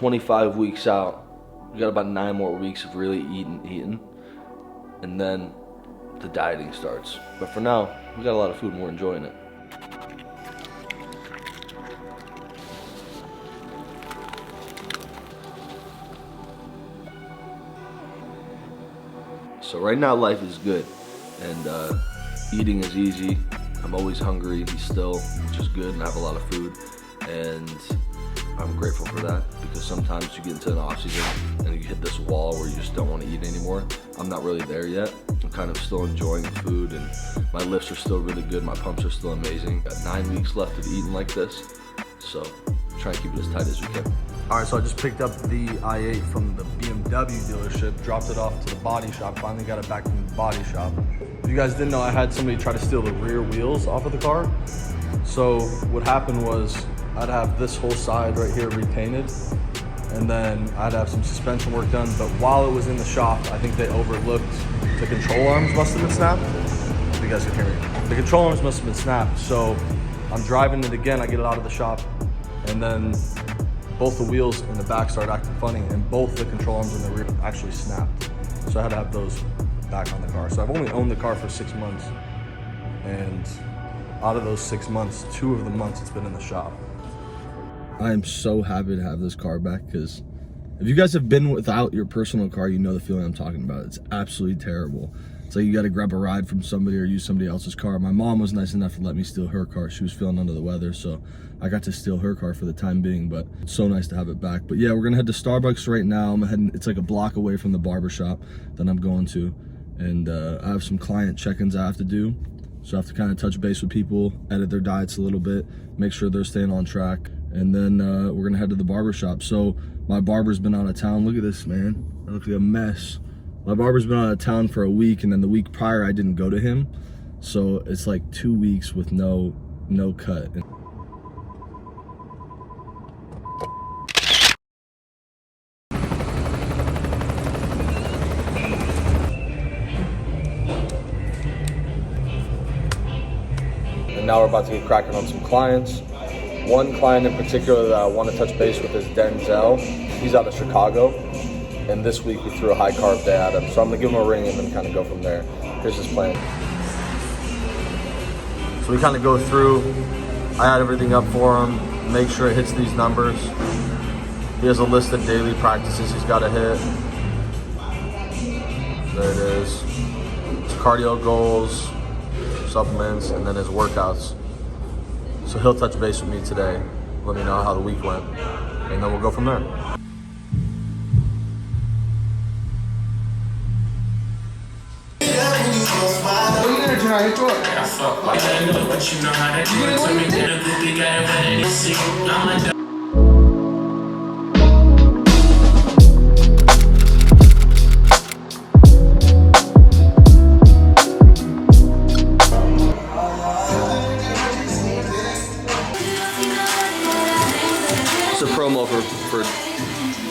25 weeks out. We got about 9 more weeks of really eating, and then the dieting starts. But for now, we got a lot of food and we're enjoying it. So right now life is good, and eating is easy. I'm always hungry still, which is good, and I have a lot of food, and I'm grateful for that, because sometimes you get into an off season and you hit this wall where you just don't want to eat anymore. I'm not really there yet. I'm kind of still enjoying the food, and my lifts are still really good. My pumps are still amazing. Got 9 weeks left of eating like this, so try and keep it as tight as we can. All right, so I just picked up the i8 from the BMW dealership, dropped it off to the body shop, finally got it back from the body shop. If you guys didn't know, I had somebody try to steal the rear wheels off of the car. So what happened was I'd have this whole side right here repainted, and then I'd have some suspension work done. But while it was in the shop, I think they overlooked the control arms must have been snapped. If you guys can hear me. The control arms must have been snapped. So I'm driving it again, I get it out of the shop, and then both the wheels in the back started acting funny, and both the control arms in the rear actually snapped. So I had to have those back on the car. So I've only owned the car for 6 months, and out of those 6 months, 2 of the months it's been in the shop. I am so happy to have this car back, because if you guys have been without your personal car, you know the feeling I'm talking about. It's absolutely terrible. It's like you got to grab a ride from somebody or use somebody else's car. My mom was nice enough to let me steal her car. She was feeling under the weather, so I got to steal her car for the time being, but it's so nice to have it back. But yeah, we're gonna head to Starbucks right now. I'm heading, it's like a block away from the barber shop that I'm going to, and I have some client check-ins I have to do. So I have to kind of touch base with people, edit their diets a little bit, make sure they're staying on track, and then we're gonna head to the barber shop. So my barber's been out of town. Look at this, man. I look like a mess. My barber's been out of town for a week, and then the week prior I didn't go to him. So it's like 2 weeks with no cut. And now we're about to get cracking on some clients. One client in particular that I want to touch base with is Denzel. He's out of Chicago, and this week we threw a high carb day at him. So I'm gonna give him a ring and then kind of go from there. Here's his plan. So we kind of go through, I add everything up for him, make sure it hits these numbers. He has a list of daily practices he's got to hit. There it is. His cardio goals, supplements, and then his workouts. So he'll touch base with me today, let me know how the week went, and then we'll go from there. It's a promo for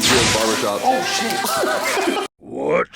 Jim's Barbershop. Oh shit! What?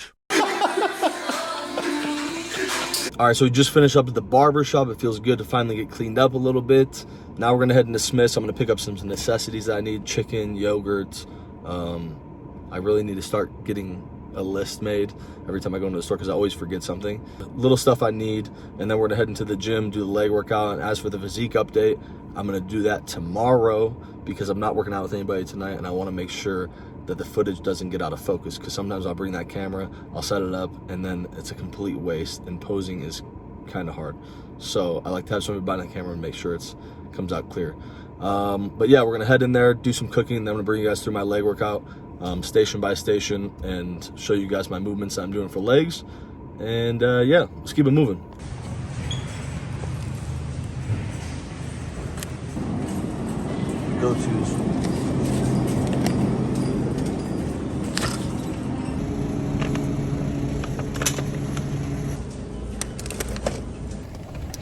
All right, so we just finished up at the barber shop. It feels good to finally get cleaned up a little bit. Now we're gonna head into Smith's. I'm gonna pick up some necessities that I need: chicken, yogurt. I really need to start getting a list made every time I go into the store, because I always forget something. Little stuff I need, and then we're gonna head into the gym, do the leg workout. And as for the physique update, I'm gonna do that tomorrow, because I'm not working out with anybody tonight, and I wanna make sure that the footage doesn't get out of focus, because sometimes I'll bring that camera, I'll set it up, and then it's a complete waste, and posing is kind of hard. So I like to have somebody behind the camera and make sure it comes out clear. But yeah, we're gonna head in there, do some cooking, and then I'm gonna bring you guys through my leg workout, station by station, and show you guys my movements that I'm doing for legs. And yeah, let's keep it moving. Go-tos.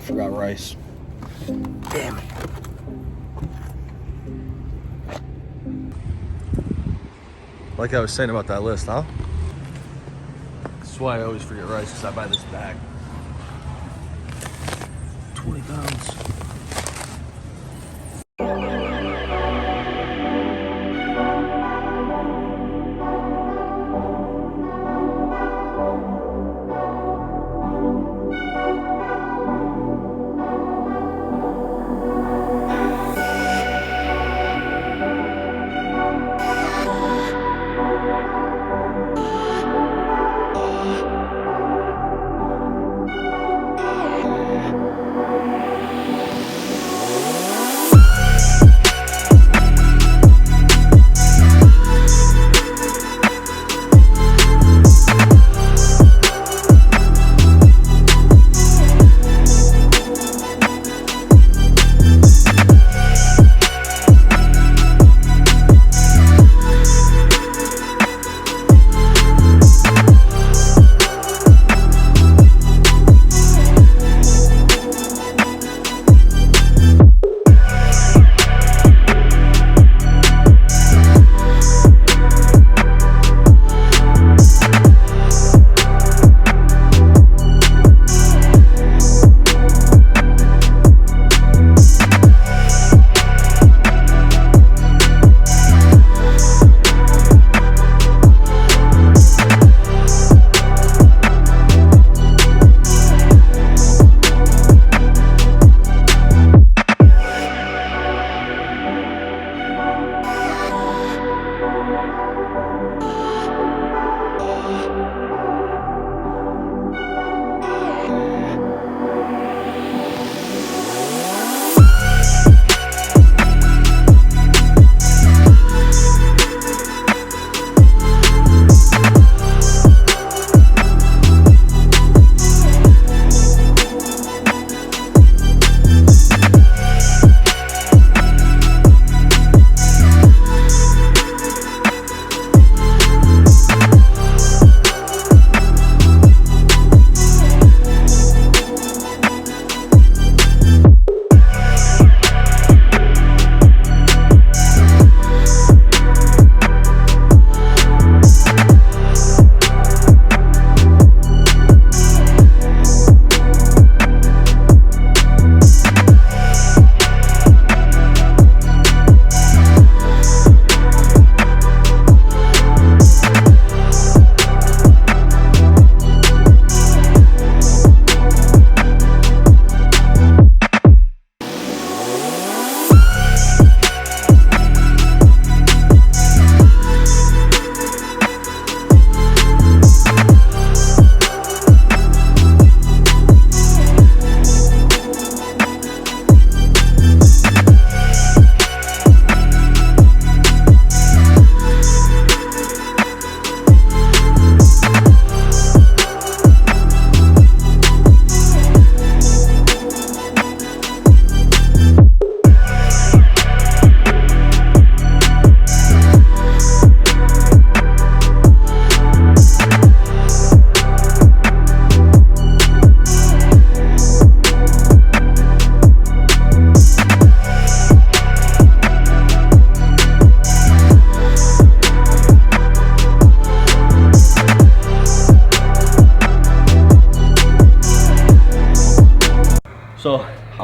Forgot rice. Damn it. Like I was saying about that list, huh? That's why I always forget rice, because I buy this bag. 20 pounds.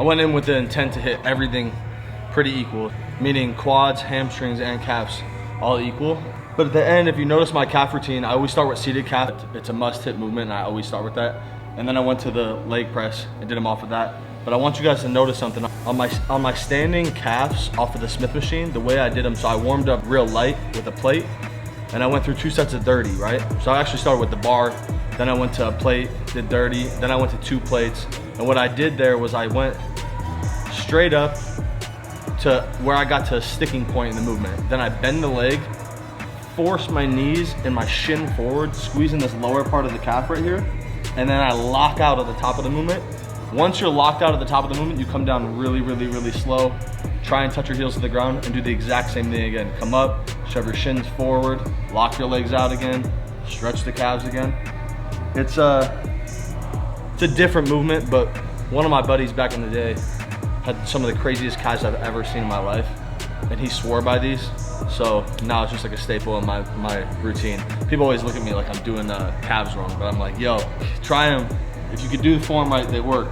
went in with the intent to hit everything pretty equal, meaning quads, hamstrings, and calves all equal. But at the end, if you notice my calf routine, I always start with seated calf. It's a must-hit movement, and I always start with that. And then I went to the leg press and did them off of that. But I want you guys to notice something. On my standing calves off of the Smith machine, the way I did them, so I warmed up real light with a plate, and I went through 2 sets of 30, right? So I actually started with the bar, then I went to a plate, did 30, then I went to 2 plates. And what I did there was I went straight up to where I got to a sticking point in the movement. Then I bend the leg, force my knees and my shin forward, squeezing this lower part of the calf right here, and then I lock out at the top of the movement. Once you're locked out at the top of the movement, you come down really, really, really slow. Try and touch your heels to the ground and do the exact same thing again. Come up, shove your shins forward, lock your legs out again, stretch the calves again. It's a different movement, but one of my buddies back in the day had some of the craziest calves I've ever seen in my life, and he swore by these. So now it's just like a staple in my routine. People always look at me like I'm doing calves wrong, but I'm like, yo, try them. If you could do the form right, they work.